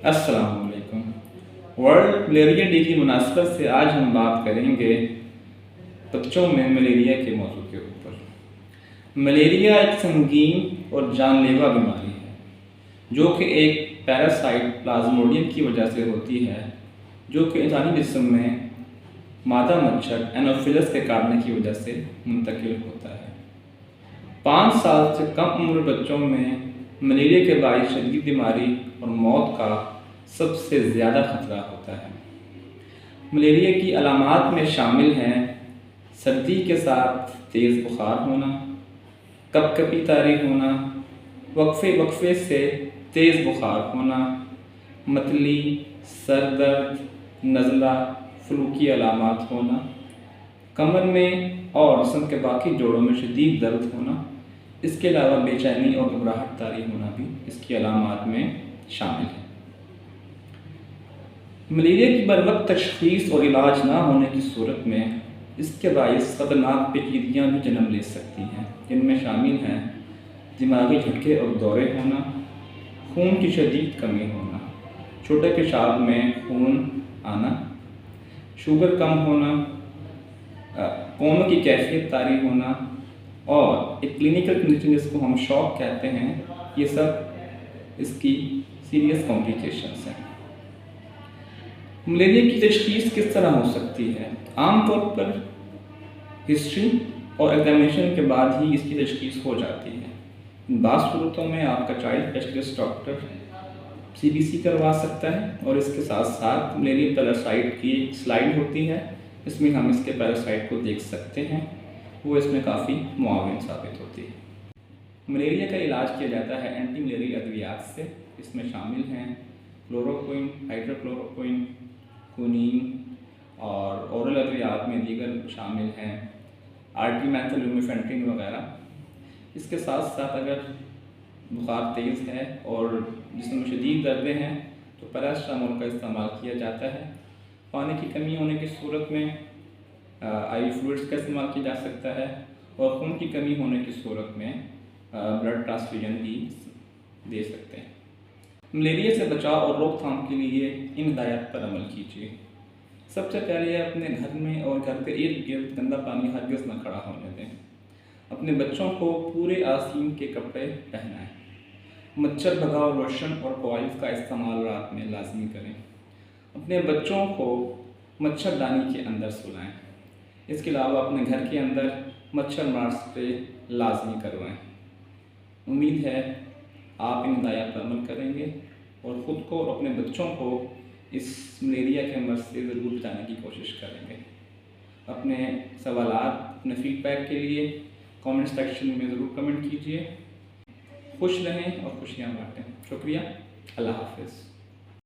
अस्सलाम वालेकुम। World malaria day की मुनासबत से आज हम बात करेंगे बच्चों में मलेरिया के मौजू के ऊपर। मलेरिया एक संगीन और जानलेवा बीमारी है जो कि एक पैरासाइट प्लाज्मोडियम की वजह से होती है, जो कि इंसानी जिस्म में मादा मच्छर एनोफिलस के काटने की वजह से मुंतकिल होता है। 5 साल से कम उम्र बच्चों में मलेरिया के बाइस शदीद बीमारी और मौत का सबसे ज़्यादा खतरा होता है। मलेरिया की अलामात में शामिल हैं सर्दी के साथ तेज़ बुखार होना, कपकपी तारी होना, वक्फे से तेज़ बुखार होना, मतली, सर दर्द, नज़ला, फ्लू की अलामात होना, कमर में और जिस्म के बाकी जोड़ों में शदीद दर्द होना। इसके अलावा बेचैनी और घबराहट तारी होना भी इसकी अलामात में शामिल है। मलेरिया की बरवक्त तशख़ीस और इलाज ना होने की सूरत में इसके बाइस ख़तरनाक पेचीदगियाँ भी जन्म ले सकती हैं। इनमें शामिल हैं दिमागी झटके और दौरे होना, खून की शदीद कमी होना, छोटे पेशाब में खून आना, शुगर कम होना, कोमों की कैफियत तारी होना और एक क्लिनिकल कंडीशन जिसको हम शॉक कहते हैं। ये सब इसकी सीरियस कॉम्प्लिकेशंस हैं। मलेरिया की तशख़ीस किस तरह हो सकती है? आमतौर पर हिस्ट्री और एग्जामिनेशन के बाद ही इसकी तशख़ीस हो जाती है। बाज़ सूरतों में आपका चाइल्ड स्पेशलिस्ट डॉक्टर CBC करवा सकता है और इसके साथ साथ मलेरिया पैरासाइट की एक स्लाइड होती है, इसमें हम इसके पैरासाइट को देख सकते हैं। वो इसमें काफ़ी मुआविन साबित होती है। मलेरिया का इलाज किया जाता है एंटी मलेरिया अद्वियात से। इसमें शामिल हैं क्लोरोक्विन, हाइड्रोक्लोरोक्विन, क्विनीन और ओरल अद्वियात में दीगर शामिल हैं आर्टिमेथल लुमेफेंट्रिन वगैरह। इसके साथ साथ अगर बुखार तेज़ है और जिसमें शदीद दर्दें हैं तो पैरास्टामोल का इस्तेमाल किया जाता है। पानी की कमी होने की सूरत में IV फ्लूइड्स का इस्तेमाल किया जा सकता है और खून की कमी होने की सूरत में ब्लड ट्रांसफ्यूजन भी दे सकते हैं। मलेरिया से बचाव और रोकथाम के लिए इन हिदायत पर अमल कीजिए। सबसे पहले अपने घर में और घर के इर्द गिर्द गंदा पानी हरगिज़ न खड़ा होने दें। अपने बच्चों को पूरे आस्तीन के कपड़े पहनाएं। मच्छर भगाओ लोशन और कॉइल्स का इस्तेमाल रात में लाजमी करें। अपने बच्चों को मच्छरदानी के अंदर सुलाएं। इसके अलावा अपने घर के अंदर मच्छर मार स्प्रे लाजमी करवाएं। उम्मीद है आप इन हिदायत पर अमल करेंगे और ख़ुद को और अपने बच्चों को इस मलेरिया के मर्ज़ से ज़रूर बचाने की कोशिश करेंगे। अपने सवालात, अपने फीडबैक के लिए कमेंट सेक्शन में ज़रूर कमेंट कीजिए। खुश रहें और खुशियाँ बाँटें। शुक्रिया। अल्लाह हाफ़िज़।